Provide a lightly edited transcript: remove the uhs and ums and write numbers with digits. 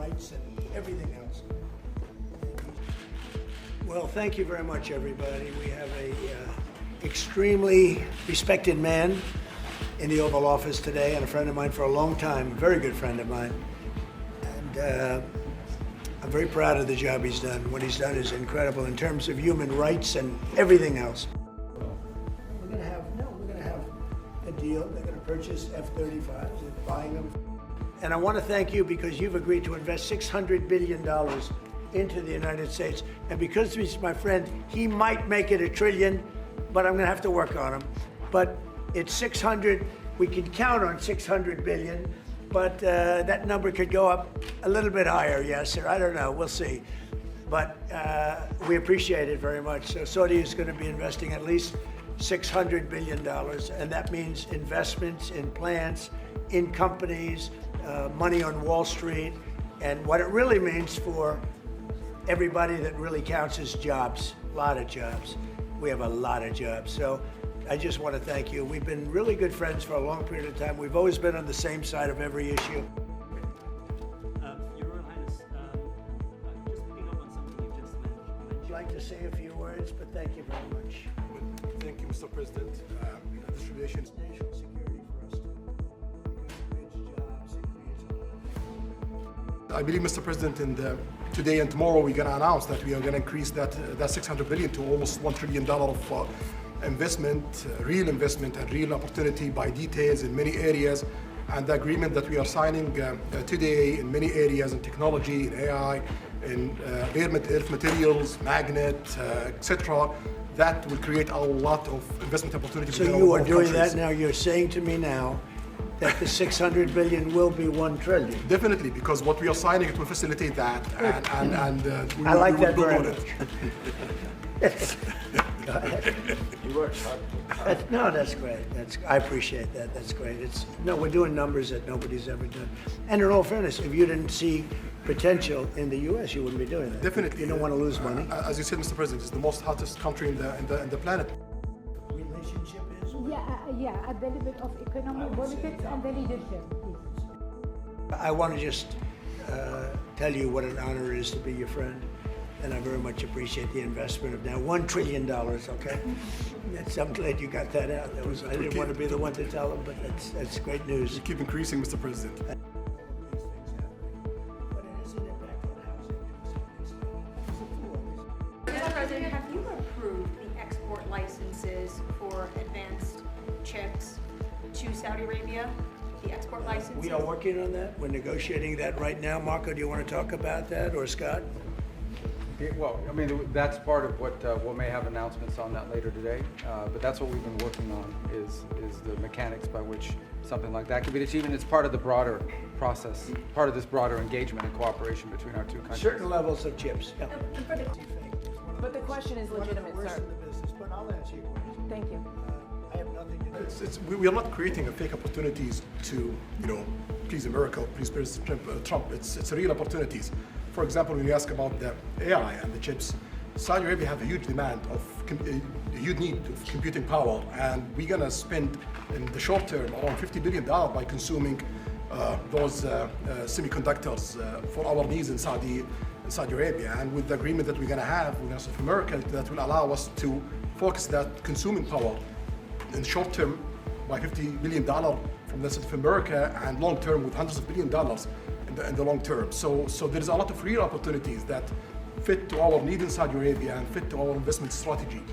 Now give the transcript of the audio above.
rights and everything else. Well, thank you very much, everybody. We have a extremely respected man in the Oval Office today, and a friend of mine for a long time, a very good friend of mine. And I'm very proud of the job he's done. What he's done is incredible in terms of human rights and everything else. We're going to have a deal. They're going to purchase F-35s. They're buying them. And I want to thank you because you've agreed to invest $600 billion into the United States. And because he's my friend, he might make it $1 trillion, but I'm going to have to work on him. But it's 600. We can count on 600 billion, but that number could go up a little bit higher. Yes, sir. I don't know. We'll see. But we appreciate it very much. So Saudi is going to be investing at least $600 billion, and that means investments in plants, in companies, money on Wall Street, and what it really means for everybody that really counts is jobs, a lot of jobs. We have a lot of jobs. So I just want to thank you. We've been really good friends for a long period of time. We've always been on the same side of every issue. Your Royal Highness, just picking up on something you just mentioned. I'd like to say a few words, but thank you very much. Thank you, Mr. President. This relation is National security for us too, because it creates jobs, it creates a lot. I believe, Mr. President, today and tomorrow we're going to announce that we are going to increase that $600 billion to almost $1 trillion of investment, real investment and real opportunity by details in many areas. And the agreement that we are signing today in many areas in technology, in AI, in earth materials, magnet, etc., that will create a lot of investment opportunities. So you are doing that now. You're saying to me now that the $600 billion will be $1 trillion. Definitely, because what we are signing, it will facilitate that, and I like that very much. Go ahead. You worked hard. No, that's great. I appreciate that. That's great. We're doing numbers that nobody's ever done. And in all fairness, if you didn't see potential in the U.S., you wouldn't be doing that. Definitely. You don't want to lose money. As you said, Mr. President, it's the most hottest country in the planet. Relationship is. Yeah, at the level of economic politics and the leadership, please. I want to just tell you what an honor it is to be your friend. And I very much appreciate the investment of now $1 trillion, okay? I'm glad you got that out. I didn't want to be the one to tell them, but that's great news. You keep increasing, Mr. President. But it is an impact on housing. Mr. President, have you approved the export licenses for advanced chips to Saudi Arabia? The export licenses? We are working on that. We're negotiating that right now. Marco, do you want to talk about that, or Scott? Yeah, well, I mean, that's part of what we may have announcements on that later today. But that's what we've been working on is the mechanics by which something like that can be achieved. And it's part of the broader process, part of this broader engagement and cooperation between our two countries. Certain levels of chips. Yeah. But the question is legitimate, One of the worst sir. in the business, but I'll answer your question. Thank you. I have nothing to do. We are not creating a fake opportunities to, please America, please President Trump. It's real opportunities. For example, when you ask about the AI and the chips, Saudi Arabia have a huge demand of, a huge need of computing power, and we're gonna spend in the short term around $50 billion by consuming those semiconductors for our needs in Saudi Arabia. And with the agreement that we're gonna have with America, that will allow us to focus that consuming power in the short term by $50 billion from the South of America, and long term with hundreds of billions of dollars in the long term. So there is a lot of real opportunities that fit to our need in Saudi Arabia and fit to our investment strategy.